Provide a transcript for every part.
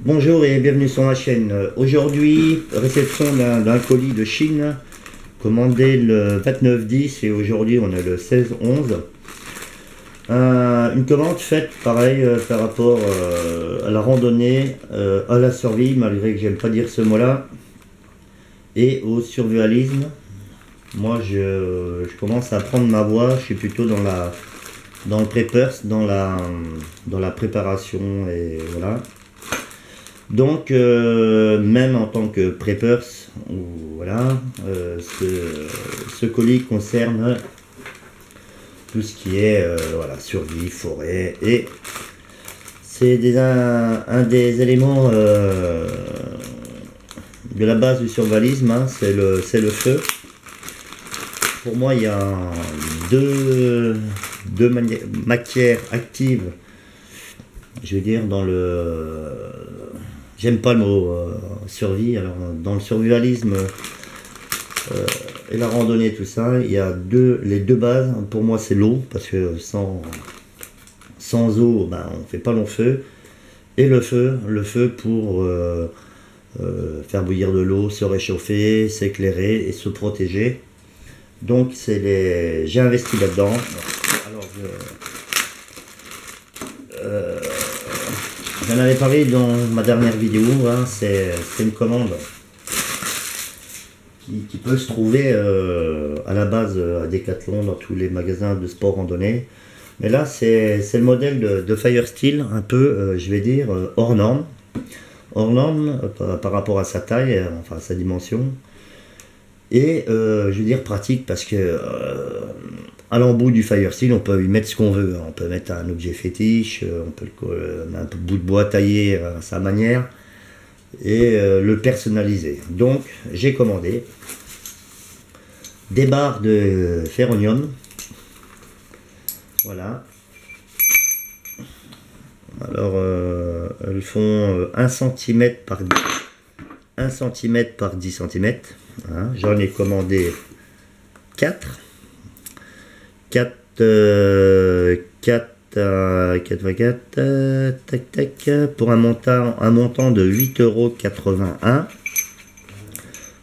Bonjour et bienvenue sur ma chaîne. Aujourd'hui, réception d'un colis de Chine, commandé le 29/10 et aujourd'hui on est le 16/11. Une commande faite pareil par rapport à la randonnée, à la survie, malgré que j'aime pas dire ce mot-là, et au survivalisme. Moi je commence à prendre ma voie, je suis plutôt dans le preppers, dans la préparation et voilà. Donc même en tant que preppers, voilà, ce colis concerne tout ce qui est voilà, survie, forêt, et c'est un des éléments de la base du survivalisme, hein, c'est le feu. Pour moi, il y a deux matières actives, je veux dire, dans le... J'aime pas le mot survie, alors dans le survivalisme et la randonnée, tout ça, il y a les deux bases. Pour moi, c'est l'eau, parce que sans eau, ben, on fait pas long feu. Et le feu pour faire bouillir de l'eau, se réchauffer, s'éclairer et se protéger. Donc j'ai investi là-dedans. Alors j'en avais parlé dans ma dernière vidéo, hein, c'est une commande qui peut se trouver à la base à Decathlon, dans tous les magasins de sport randonnée. Mais là c'est le modèle de Firesteel, un peu, je vais dire, hors norme. Hors norme par rapport à sa taille, enfin à sa dimension. Et je veux dire pratique parce que à l'embout du Firesteel, on peut y mettre ce qu'on veut. On peut mettre un objet fétiche, on peut un bout de bois taillé à sa manière et le personnaliser. Donc j'ai commandé des barres de ferronium. Voilà. Alors elles font 1 cm par 10 cm. Hein, j'en ai commandé 4 pour un montant de 8,81 €.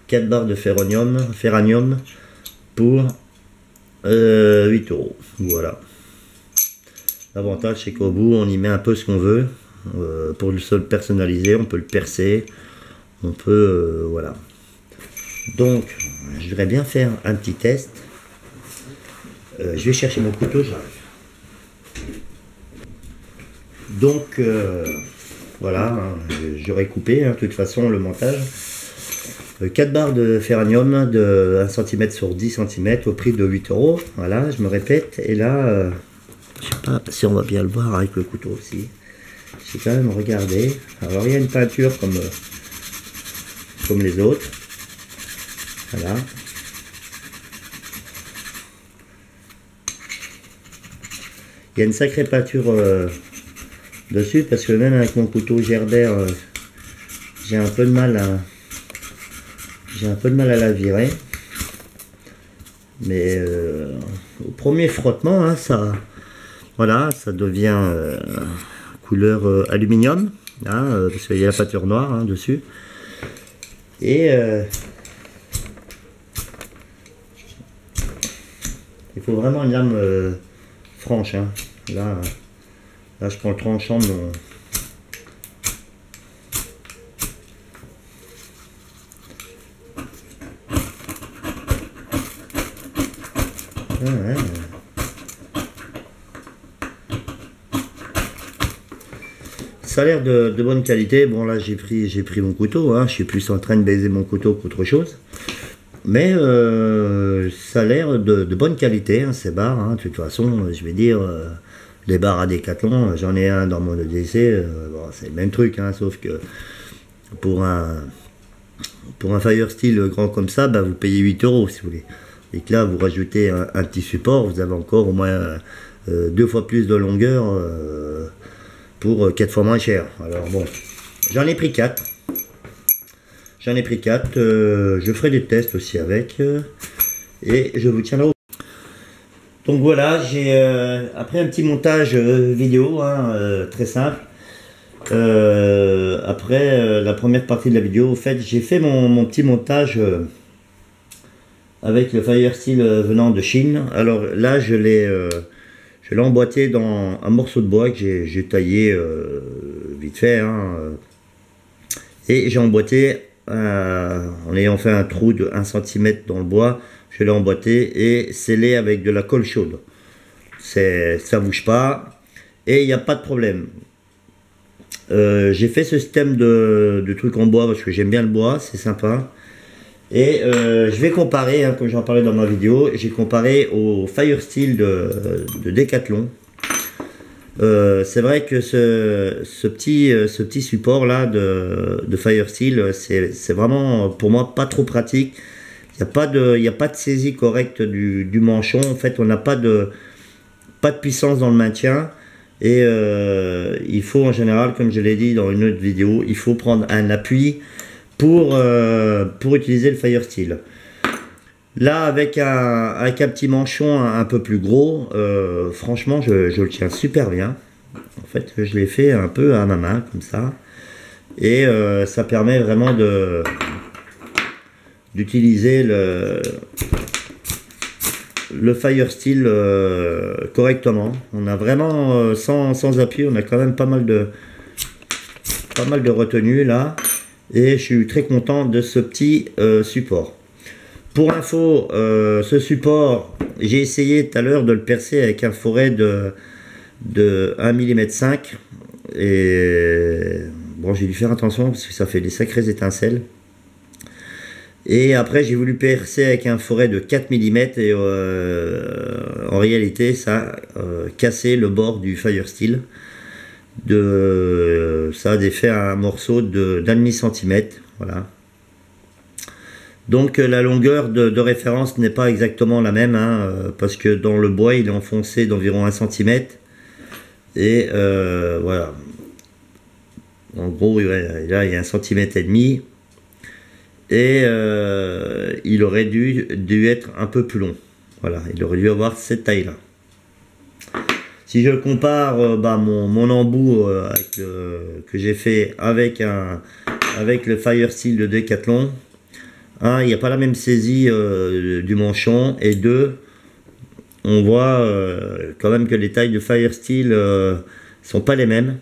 4 barres de ferranium pour 8 €. Voilà. L'avantage, c'est qu'au bout, on y met un peu ce qu'on veut. Pour le personnaliser, on peut le percer. On peut... voilà. Donc, je voudrais bien faire un petit test. Je vais chercher mon couteau, j'arrive. Donc, voilà, hein, j'aurais coupé, hein, de toute façon, le montage. 4 barres de ferranium de 1 cm sur 10 cm au prix de 8 €. Voilà, je me répète. Et là, je sais pas si on va bien le voir avec le couteau aussi. J'ai quand même regardé. Alors, il y a une peinture comme les autres. Voilà. Il y a une sacrée peinture dessus, parce que même avec mon couteau Gerber, j'ai un peu de mal à la virer. Mais au premier frottement, hein, voilà, ça devient couleur aluminium, hein, parce qu'il y a la peinture noire, hein, dessus. Et il faut vraiment une lame franche, hein. Là, je prends le tranchant de mon... Ouais. Ça a l'air de bonne qualité. Bon, là j'ai pris mon couteau, hein. Je suis plus en train de baiser mon couteau qu'autre chose. Mais ça a l'air de bonne qualité, hein, ces barres, hein. De toute façon, je vais dire, les barres à Decathlon, j'en ai un dans mon EDC, bon, c'est le même truc, hein, sauf que pour un Firesteel grand comme ça, bah, vous payez 8 € si vous voulez. Et que là, vous rajoutez un petit support, vous avez encore au moins 2 fois plus de longueur pour 4 fois moins cher. Alors bon, j'en ai pris 4. Je ferai des tests aussi avec et je vous tiendrai au... Donc voilà, j'ai après un petit montage vidéo, hein, très simple, après la première partie de la vidéo, en fait, j'ai fait mon petit montage avec le Firesteel venant de Chine. Alors là, je l'ai emboîté dans un morceau de bois que j'ai taillé vite fait, hein, et j'ai emboîté en ayant fait un trou de 1 cm dans le bois. Je l'ai emboîté et scellé avec de la colle chaude. Ça bouge pas et il n'y a pas de problème. J'ai fait ce système de trucs en bois parce que j'aime bien le bois, c'est sympa. Et je vais comparer, hein, comme j'en parlais dans ma vidéo, j'ai comparé au Firesteel de Decathlon. C'est vrai que ce petit support là de Firesteel, c'est vraiment pour moi pas trop pratique. Il n'y a pas de saisie correcte du manchon. En fait, on n'a pas de puissance dans le maintien. Et il faut en général, comme je l'ai dit dans une autre vidéo, il faut prendre un appui pour utiliser le Firesteel. Là, avec un petit manchon un peu plus gros, franchement, je le tiens super bien. En fait, je l'ai fait un peu à ma main, comme ça. Et ça permet vraiment d'utiliser le Firesteel correctement. On a vraiment, sans appui, on a quand même pas mal de retenue là. Et je suis très content de ce petit support. Pour info, ce support, j'ai essayé tout à l'heure de le percer avec un foret de 1,5 mm. Et bon, j'ai dû faire attention parce que ça fait des sacrées étincelles. Et après, j'ai voulu percer avec un foret de 4 mm et en réalité, ça a cassé le bord du Firesteel. Ça a défait un morceau d'1,5 cm. Voilà. Donc la longueur de référence n'est pas exactement la même, hein, parce que dans le bois il est enfoncé d'environ 1 cm. Et voilà. En gros, là il y a 1,5 cm. Et il aurait dû être un peu plus long. Voilà, il aurait dû avoir cette taille là. Si je compare mon embout que j'ai fait avec le Firesteel de Decathlon, il n'y a pas la même saisie du manchon, et deux, on voit quand même que les tailles de Firesteel sont pas les mêmes.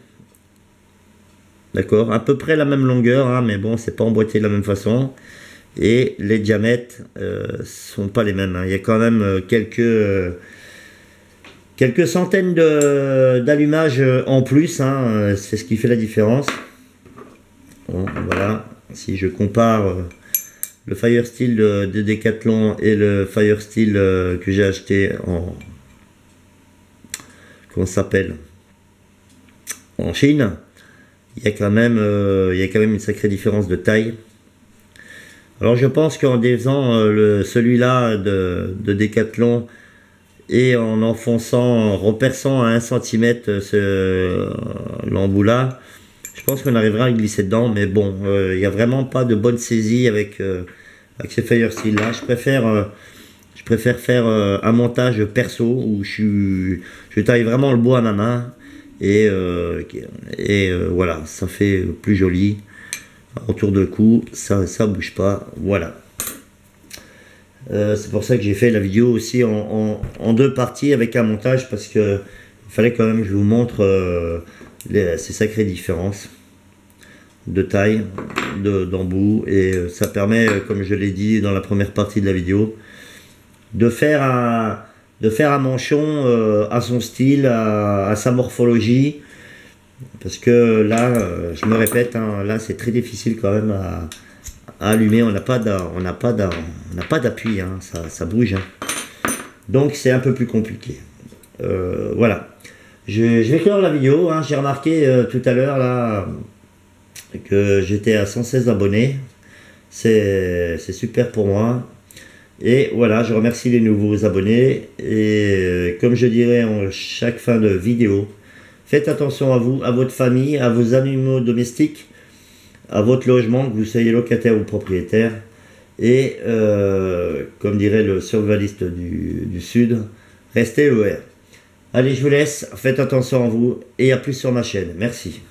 D'accord, à peu près la même longueur, hein, mais bon, c'est pas emboîté de la même façon. Et les diamètres sont pas les mêmes, hein. Il y a quand même quelques centaines d'allumages en plus, hein, c'est ce qui fait la différence. Bon, voilà, si je compare le Firesteel de Decathlon et le Firesteel que j'ai acheté comment ça s'appelle, en Chine, il y a quand même une sacrée différence de taille. Alors je pense qu'en défaisant celui-là de Decathlon et en en reperçant à 1 cm l'embout là, je pense qu'on arrivera à glisser dedans. Mais bon, il n'y a vraiment pas de bonne saisie avec ces Firesteel là. Je préfère faire un montage perso où je taille vraiment le bois à ma main. Et voilà, ça fait plus joli. Autour de cou, ça bouge pas. Voilà. C'est pour ça que j'ai fait la vidéo aussi en deux parties avec un montage, parce que il fallait quand même que je vous montre ces sacrées différences de taille, d'embout, et ça permet, comme je l'ai dit dans la première partie de la vidéo, de faire un manchon à son style, à sa morphologie, parce que là, je me répète, hein, là c'est très difficile quand même à allumer. On n'a pas d'appui, hein, ça bouge, hein. Donc c'est un peu plus compliqué. Voilà, je vais clore la vidéo, hein. J'ai remarqué tout à l'heure là que j'étais à 116 abonnés, c'est super pour moi. Et voilà, je remercie les nouveaux abonnés. Et comme je dirais en chaque fin de vidéo, faites attention à vous, à votre famille, à vos animaux domestiques, à votre logement, que vous soyez locataire ou propriétaire. Et comme dirait le survivaliste du Sud, restez ER. Allez, je vous laisse, faites attention à vous et à plus sur ma chaîne. Merci.